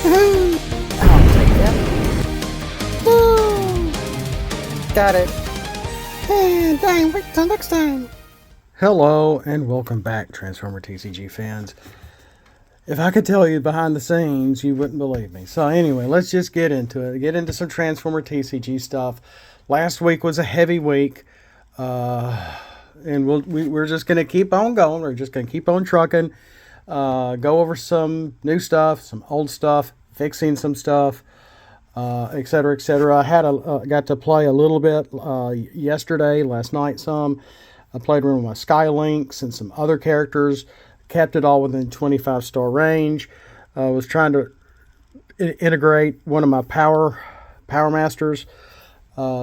Woohoo! I'll take that. Woo! Got it. And dang, wait till next time. Hello and welcome back, Transformer TCG fans. If I could tell you behind the scenes, you wouldn't believe me. So anyway, let's just get into it. Get into some Transformer TCG stuff. Last week was a heavy week. And we're just going to keep on going. We're just going to keep on trucking. Go over some new stuff, some old stuff, fixing some stuff, etc., etc. I got to play a little bit yesterday, last night some. I played around with my Sky Lynx and some other characters. Kept it all within 25-star range. Was trying to integrate one of my Power Masters.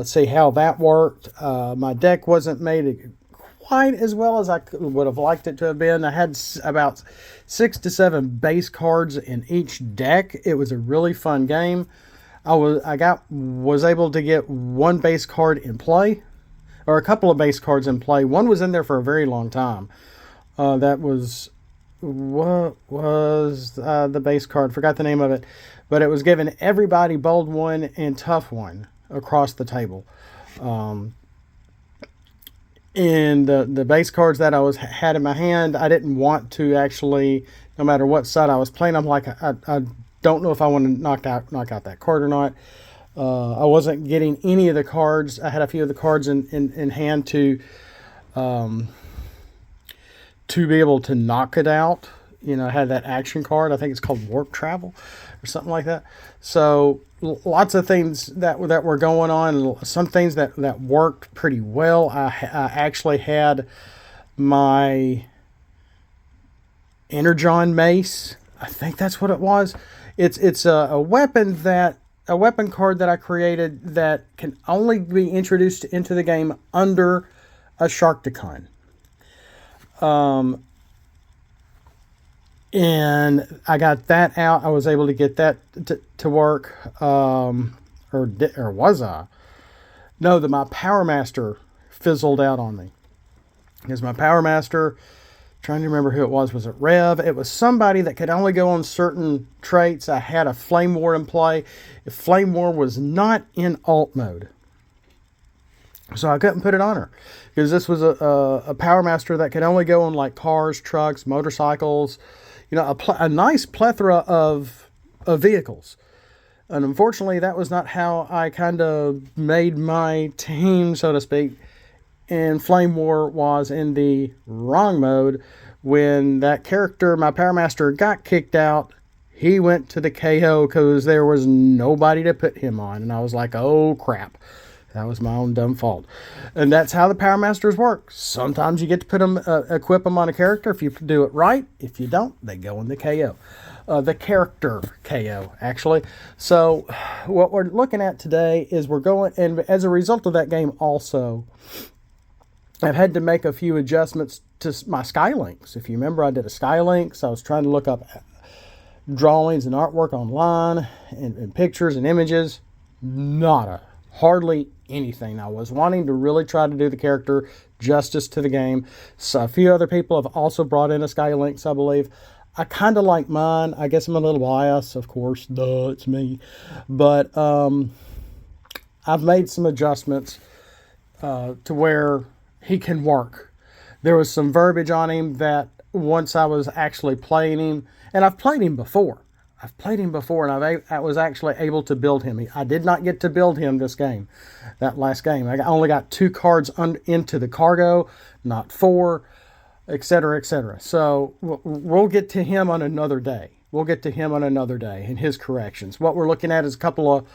See how that worked. My deck wasn't made quite as well as I would have liked it to have been. I had about 6 to 7 base cards in each deck. It was a really fun game. I was able to get one base card in play, or a couple of base cards in play. One was in there for a very long time. That was what was the base card? Forgot the name of it, but it was giving everybody bold one and tough one across the table. And the base cards that I had in my hand, I didn't want to actually, no matter what side I was playing, I'm like, I don't know if I want to knock out that card or not. I wasn't getting any of the cards. I had a few of the cards in hand to be able to knock it out. You know, I had that action card. I think it's called Warp Travel or something like that. So lots of things that were going on. Some things that worked pretty well. I actually had my Energon Mace. I think that's what it was. It's a weapon card that I created that can only be introduced into the game under a Sharkticon. And I got that out. I was able to get that to work. Or was I? No, my Power Master fizzled out on me. Because my Power Master, trying to remember who it was it Rev? It was somebody that could only go on certain traits. I had a Flame War in play. If Flame War was not in alt mode, so I couldn't put it on her. Because this was a Power Master that could only go on like cars, trucks, motorcycles, you know, a nice plethora of vehicles. And unfortunately, that was not how I kind of made my team, so to speak. And Flame War was in the wrong mode. When that character, my Power Master, got kicked out, he went to the KO because there was nobody to put him on. And I was like, oh crap. That was my own dumb fault. And that's how the Power Masters work. Sometimes you get to put them, equip them on a character if you do it right. If you don't, they go in the KO. The character KO, actually. So what we're looking at today is we're going, and as a result of that game also, I've had to make a few adjustments to my Sky Lynx. If you remember, I did a Sky Lynx. I was trying to look up drawings and artwork online and pictures and images. Hardly anything. I was wanting to really try to do the character justice to the game. So a few other people have also brought in a Sky Lynx, I believe. I kind of like mine. I guess I'm a little biased, of course. Duh, it's me. But I've made some adjustments to where he can work. There was some verbiage on him that once I was actually playing him, and I've played him before. And I was actually able to build him. I did not get to build him that last game. I only got 2 cards into the cargo, not 4, etc., etc. So we'll get to him on another day. And his corrections. What we're looking at is a couple of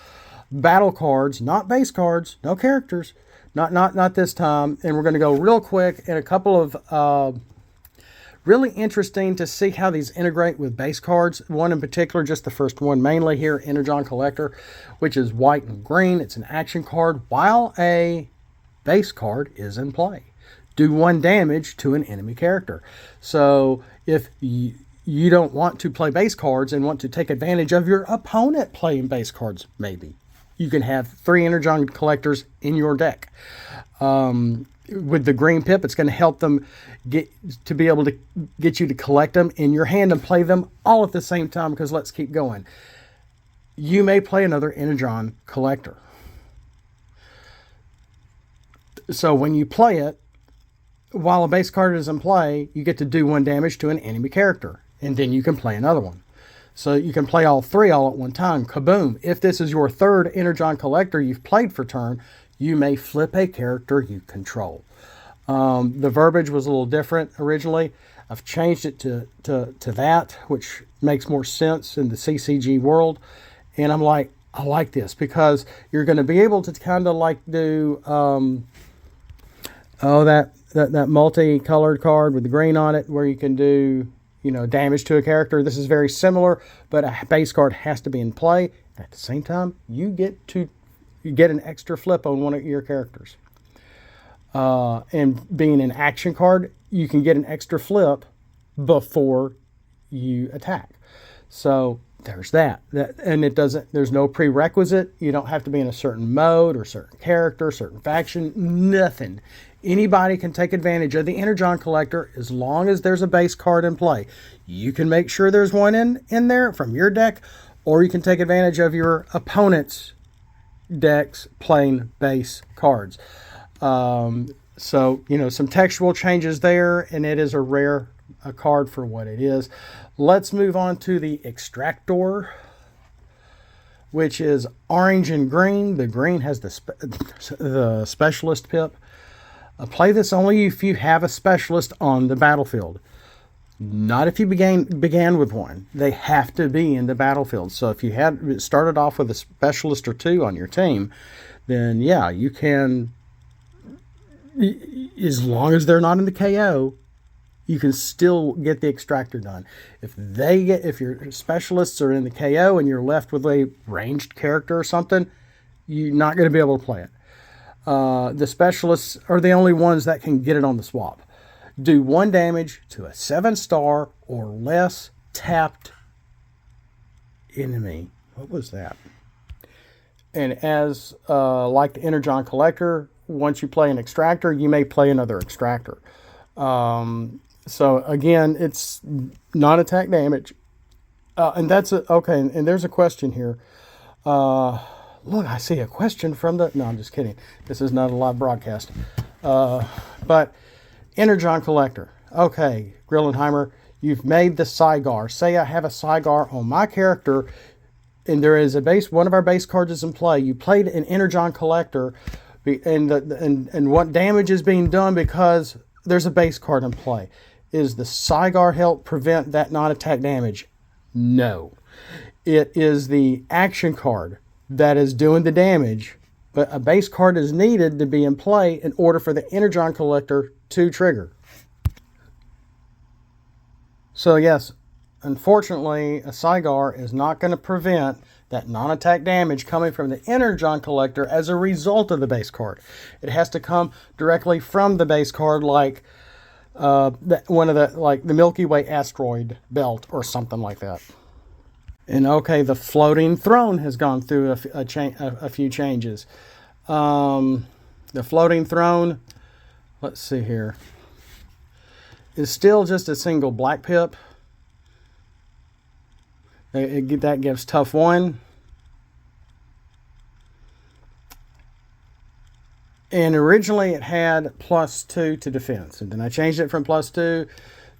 battle cards, not base cards, no characters, not this time. And we're going to go real quick in a couple of really interesting to see how these integrate with base cards. One in particular, just the first one, mainly here, Energon Collector, which is white and green. It's an action card while a base card is in play. Do 1 damage to an enemy character. So if you don't want to play base cards and want to take advantage of your opponent playing base cards, maybe you can have 3 Energon Collectors in your deck. With the green pip, it's going to help them get you to collect them in your hand and play them all at the same time, because let's keep going. you may play another Energon Collector. So when you play it, while a base card is in play, you get to do 1 damage to an enemy character, and then you can play another one. So you can play all 3 all at one time. Kaboom! If this is your 3rd Energon Collector you've played for turn, you may flip a character you control. The verbiage was a little different originally. I've changed it to that, which makes more sense in the CCG world. And I'm like, I like this because you're going to be able to kind of like do that multicolored card with the green on it, where you can do, you know, damage to a character. This is very similar, but a base card has to be in play. At the same time, you get an extra flip on one of your characters. And being an action card, you can get an extra flip before you attack. So there's that. And it doesn't, there's no prerequisite. You don't have to be in a certain mode or certain character, certain faction, nothing. Anybody can take advantage of the Energon Collector as long as there's a base card in play. You can make sure there's one in there from your deck, or you can take advantage of your opponent's deck's playing base cards. So, you know, some textual changes there, and it is a card for what it is. Let's move on to the Extractor, which is orange and green. The green has the specialist pip. Play this only if you have a specialist on the battlefield. Not if you began with one. They have to be in the battlefield. So if you had started off with a specialist or 2 on your team, then yeah, you can, as long as they're not in the KO, you can still get the Extractor done. If your specialists are in the KO and you're left with a ranged character or something, you're not going to be able to play it. The specialists are the only ones that can get it on the swap. Do 1 damage to a 7-star or less tapped enemy. What was that? And as like the Energon Collector, once you play an Extractor, you may play another Extractor. So again, it's non-attack damage. And that's okay. And there's a question here. Look, I see a question from the... No, I'm just kidding. This is not a live broadcast. But Energon Collector. Okay, Grillenheimer, you've made the Saigar. Say I have a Saigar on my character, and there is one of our base cards is in play. You played an Energon Collector, and what damage is being done because there's a base card in play. Is the Saigar help prevent that non-attack damage? No. It is the action card that is doing the damage, but a base card is needed to be in play in order for the Energon Collector to trigger. So yes, unfortunately, a Saigar is not going to prevent that non-attack damage coming from the Energon Collector as a result of the base card. It has to come directly from the base card, like the Milky Way asteroid belt or something like that. And okay, the Floating Throne has gone through a few changes. The Floating Throne, let's see here, is still just a single black pip. That gives tough 1. And originally it had +2 to defense. And then I changed it from +2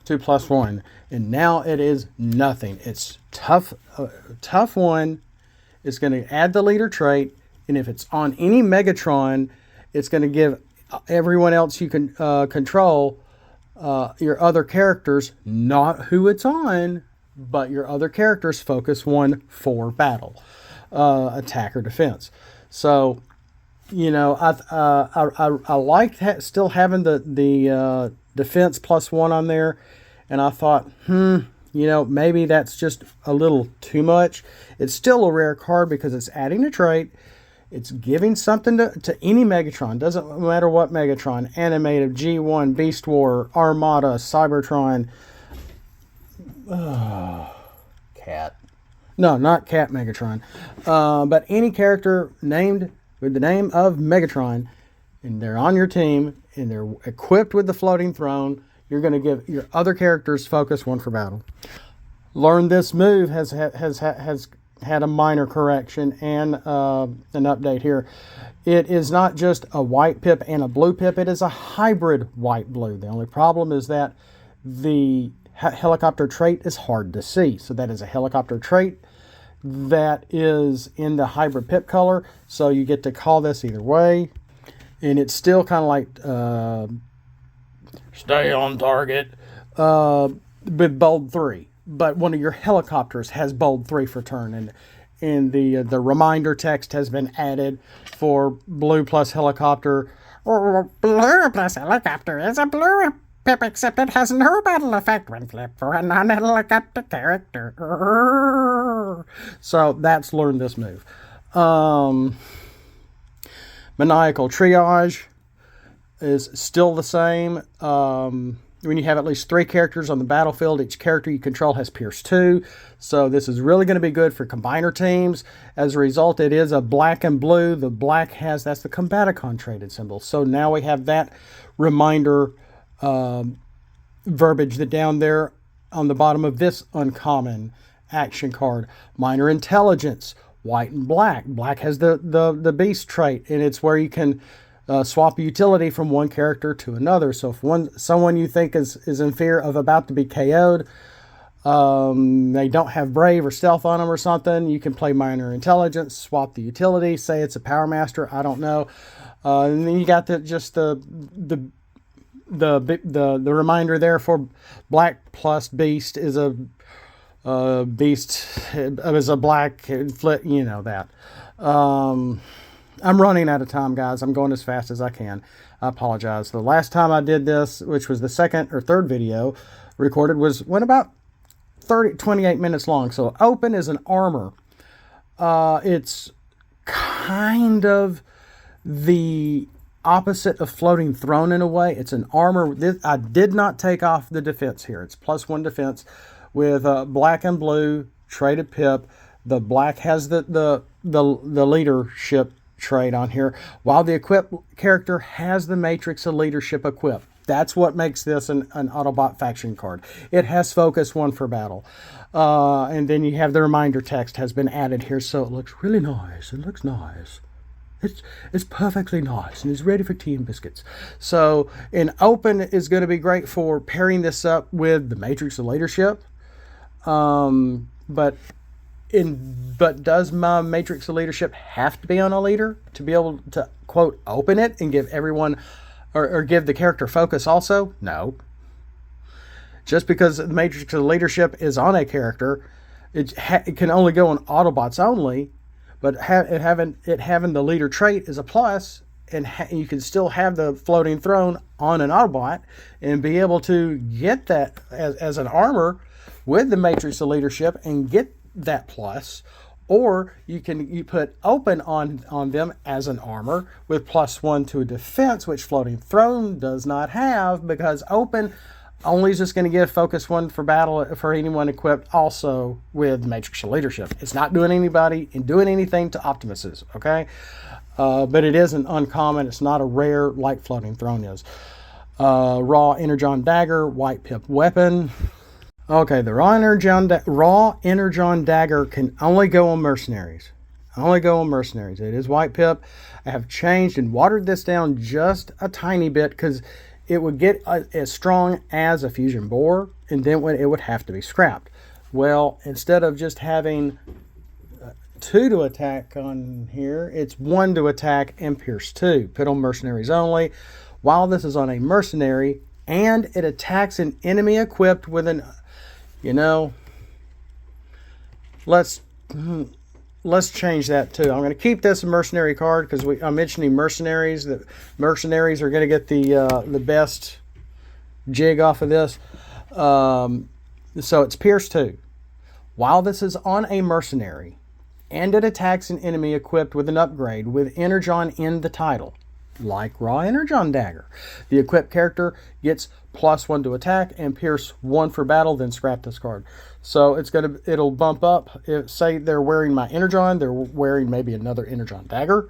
to +1. And now it is nothing. It's tough 1. It's going to add the leader trait. And if it's on any Megatron, it's going to give everyone else you can control, your other characters, not who it's on, but your other characters, focus 1 for battle, attack or defense. So, you know, I liked still having the defense +1 on there, and I thought, you know, maybe that's just a little too much. It's still a rare card because it's adding a trait. It's giving something to any Megatron. Doesn't matter what Megatron. Animated, G1, Beast War, Armada, Cybertron. Cat. No, not Cat Megatron. But any character named with the name of Megatron, and they're on your team, and they're equipped with the Floating Throne, you're going to give your other characters focus 1 for battle. Learn this move has had a minor correction and an update here. It is not just a white pip and a blue pip. It is a hybrid white-blue. The only problem is that the helicopter trait is hard to see. So that is a helicopter trait that is in the hybrid pip color. So you get to call this either way. And it's still kind of like stay on target with bold 3. But one of your helicopters has bold 3 for turn. And the reminder text has been added for blue plus helicopter. Blue plus helicopter is a blue pip, except it has no battle effect when flipped for a non-helicopter character. So that's learned this move. Maniacal Triage is still the same. When you have at least 3 characters on the battlefield, each character you control has Pierce 2. So this is really going to be good for combiner teams. As a result, it is a black and blue. The black has, that's the Combaticon traded symbol. So now we have that reminder verbiage that down there on the bottom of this uncommon action card. Minor Intelligence, white and black. Black has the beast trait, and it's where you can swap a utility from one character to another. So if someone you think is in fear of about to be KO'd, they don't have Brave or Stealth on them or something, you can play Minor Intelligence, swap the utility, say it's a Power Master, I don't know. And then you got the reminder there for black plus beast is a beast is a black flip, you know that. I'm running out of time, guys. I'm going as fast as I can. I apologize. The last time I did this, which was the second or third video recorded, went about 28 minutes long. So open is an armor. It's kind of the opposite of Floating Throne in a way. It's an armor. I did not take off the defense here. It's +1 defense with black and blue traded pip. The black has the leadership trait on here, while the equipped character has the Matrix of Leadership equipped. That's what makes this an Autobot faction card. It has focus 1 for battle. And then you have the reminder text has been added here, so it looks really nice. It looks nice. It's perfectly nice, and it's ready for tea and biscuits. So in open is going to be great for pairing this up with the Matrix of Leadership. But does my Matrix of Leadership have to be on a leader to be able to, quote, open it and give everyone, or give the character focus also? No. Just because the Matrix of Leadership is on a character, it can only go on Autobots only, but having the leader trait is a plus, and you can still have the Floating Throne on an Autobot and be able to get that as an armor with the Matrix of Leadership and get that plus. Or you put open on them as an armor with +1 to a defense, which Floating Throne does not have, because open only is just going to give focus 1 for battle for anyone equipped also with Matrix of Leadership. It's not doing anything to Optimuses, okay? But it is an uncommon. It's not a rare like Floating Throne is. Raw Energon Dagger, white pip weapon. Okay, the Raw Energon Dagger can only go on mercenaries. It is white pip. I have changed and watered this down just a tiny bit because it would get as strong as a fusion bore, and then it would have to be scrapped. Well, instead of just having 2 to attack on here, it's 1 to attack and Pierce 2. Put on mercenaries only. While this is on a mercenary, and it attacks an enemy equipped with an, let's change that too. I'm going to keep this a mercenary card because I'm mentioning mercenaries. That mercenaries are going to get the best jig off of this. So it's Pierce 2. While this is on a mercenary, and it attacks an enemy equipped with an upgrade with Energon in the title, like Raw Energon Dagger, the equipped character gets +1 to attack and Pierce 1 for battle, then scrap this card. So it'll bump up. Say they're wearing my Energon, they're wearing maybe another Energon Dagger,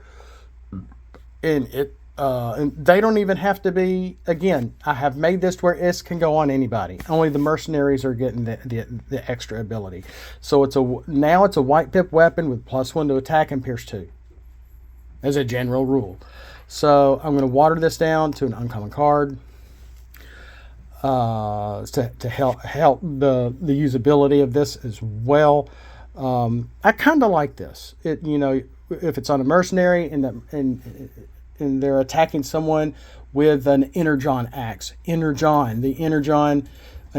and And they don't even have to be, again, I have made this to where it can go on anybody. Only the mercenaries are getting the extra ability. So now it's a white pip weapon with +1 to attack and pierce 2 as a general rule. So I'm going to water this down to an uncommon card to help the usability of this as well. I kind of like this. If it's on a mercenary and they're attacking someone with an Energon axe, an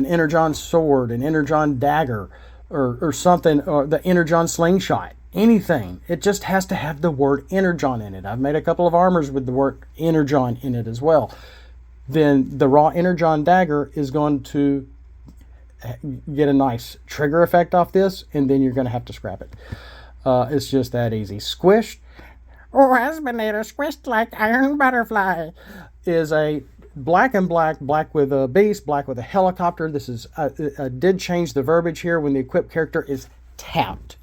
Energon sword, an Energon dagger, or something, or the Energon slingshot, anything. It just has to have the word Energon in it. I've made a couple of armors with the word Energon in it as well. Then the raw Energon dagger is going to get a nice trigger effect off this, and then you're going to have to scrap it. It's just that easy. Squished. Oh, Asminator, squished like iron butterfly. Is a black and black with a beast, black with a helicopter. This is I did change the verbiage here when the equipped character is tapped.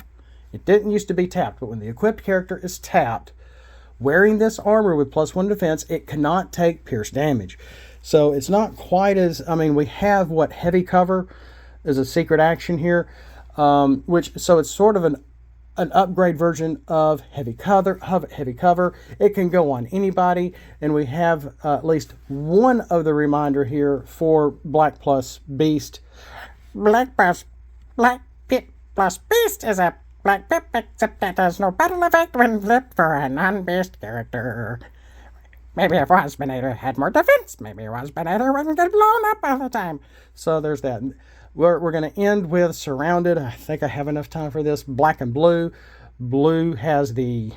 It didn't used to be tapped, but when the equipped character is tapped, wearing this armor with +1 defense, it cannot take pierce damage. So it's not quite as, we have heavy cover is a secret action here, so it's sort of an upgrade version of heavy cover. It can go on anybody, and we have at least one of the reminder here for Black plus Beast. Black Pip plus Beast is a Black Pip, except that has no battle effect when flipped for a non-beast character. Maybe if Waspinator had more defense, maybe Waspinator wouldn't get blown up all the time. So there's that. We're going to end with Surrounded. I think I have enough time for this. Black and blue. Blue has the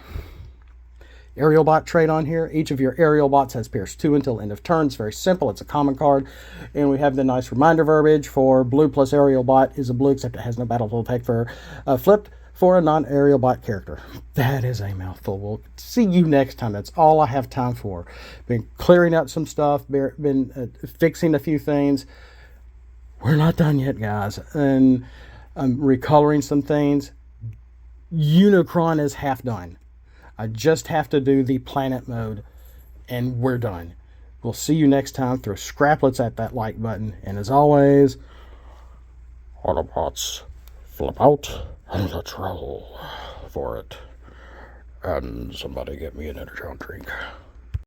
aerial bot trait on here. Each of your aerial bots has pierce 2 until end of turn. It's very simple. It's a common card. And we have the nice reminder verbiage for blue plus aerial bot is a blue, except it has no battle effect for flipped for a non-aerial bot character. That is a mouthful. We'll see you next time. That's all I have time for. Been clearing up some stuff. Been fixing a few things. We're not done yet, guys. And I'm recoloring some things. Unicron is half done. I just have to do the planet mode, and we're done. We'll see you next time. Throw scraplets at that like button. And as always, Autobots, flip out and let's roll for it. And somebody get me an Energon drink.